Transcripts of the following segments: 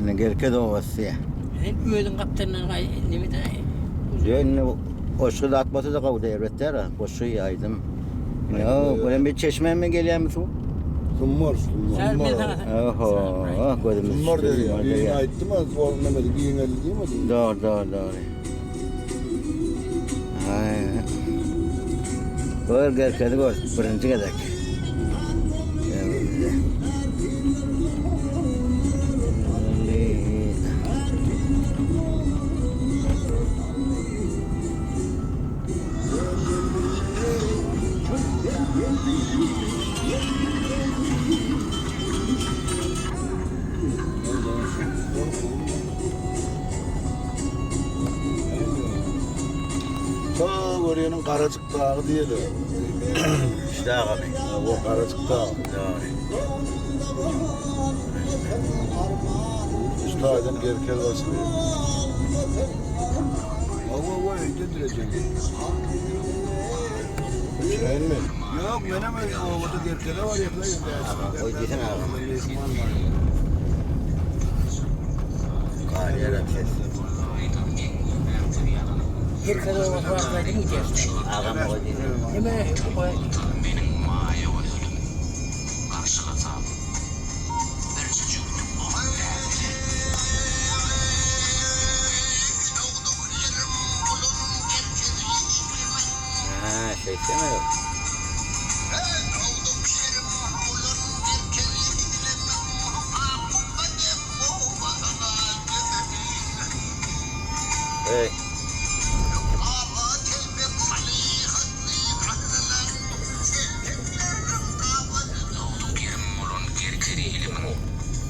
Ne gerke de ovası ya. Ümmüdün kaptanına nemi de. Yani koşu da atması da kavu devletler ha. Koşu yaydım. Ya böyle bir çeşme mi geliyor mu su? Summar. Sen bir sana. Oho, gözümüz Summar işte, dedi ya. summar Bir dedi yine ya. aitti mi? O Mehmet'i bir yine değil mi? Doğru. Aynen. Gör gerkedi gör. Birinci gedek. Ta oryanın Karacık Dağı diyelim. İşte abi. O Karacık Dağı. Doğru. Üstadın Gerkel başlıyor. Hava öyle Şeyin mi? Yok benim ovada Gerkel'e var ya. O gitsin abi. Kariyerem ses. Bir kadar ovasıydı mı geçti? Ağam o gitsin. Hemen Benim maya ölüm karşılatam. Bir çocuktum bu Ha, şey istemiyor. Hey. Doğduk yerim olun gerkeri ilimin.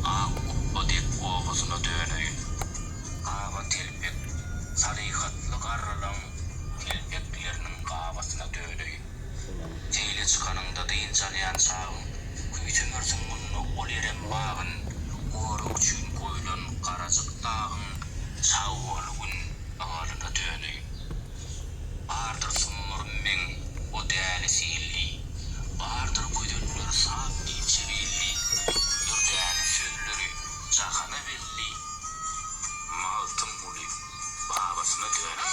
Ağ uppadik oğuzuna dönüyün. Ağa telpek sarıyhatlı karralan telpeklerinin kavasına dönüyün. Ceyle çıkanında deyin çalayan sağın. Küytümürsün bunu ol yerem bağın. Uğruk çün koyulun karacık dağın. Sağ olugun ağalına dönüyün. Bardır sumurun men o değerli sihirli. Bardır güdüllür sağ ilçevilli. Dürdüğünü sözleri cahana belli. Maltın buli babasına dönüyün.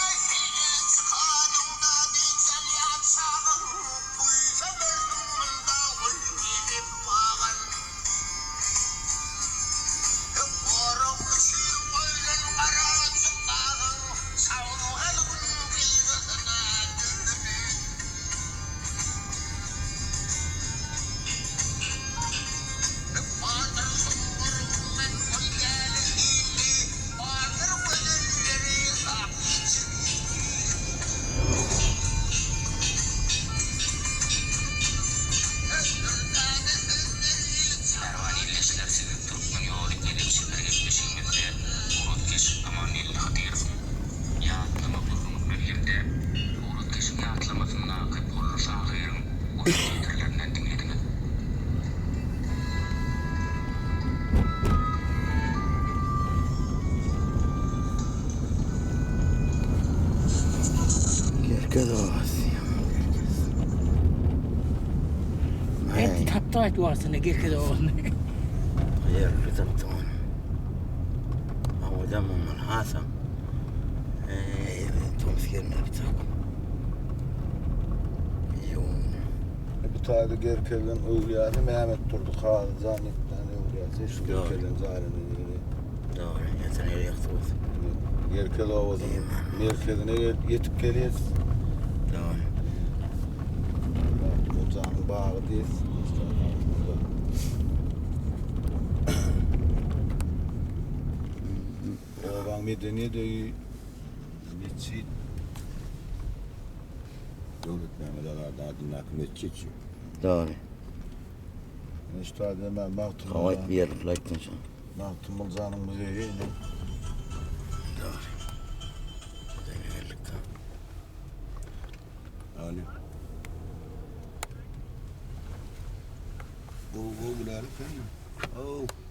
Pervani illeşler sizin Türkmen yolu gelip şiir geçmişinizde Urutkeş aman illi hadirsin. Yaatlama durumuz birliğinde Urutkeş'in yaatlamasının akıp olur şahıyırın o şiirlerinden dinlediniz. Gerke de ovası ya. hep tapta duasına gerkede oğlum. Yer kızıktı onu. Havadan onun Hasan. Toms yerine bir takım. Yoğun. Bir tane Gerkel'den Öğriyazı Mehmet durdu. Kağıdı zannetten Öğriyazı. Şu Doğru. Gerkel'den zarını dedi. Doğru. Yeteneği yaktı olsun. Gerkel ovasının merkezine yetip geliyoruz. Doğru. Ocağın bağı değil. Oğlan medeniye de geçit. Devlet Mehmet'e dinledim geçit. Doğru. İşte ben baktım. Kavayt bir yer flight'ın şu. Baktım Bulcan'ın müzeyi. Doğru. Zenginlikten. Ali. Bu güler efendim. Oh.